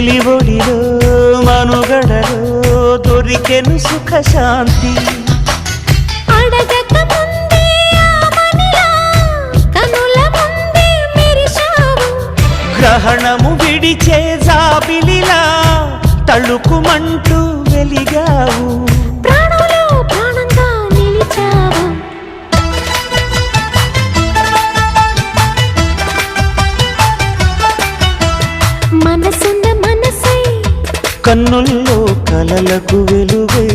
చెలివొడిలో మనుగడలో దొరికెను సుఖ శాంతి అడగక ముందే ఆమనిలా కనుల ముందే మెరిశావు గ్రహణము విడిచే జాబిలిలా తళుకుమంటూ వెలిగావు ప్రాణంలో ప్రాణంగా నిలిచావు మనసున్న మనసై కన్నుల్లో కలలకు వెలుగై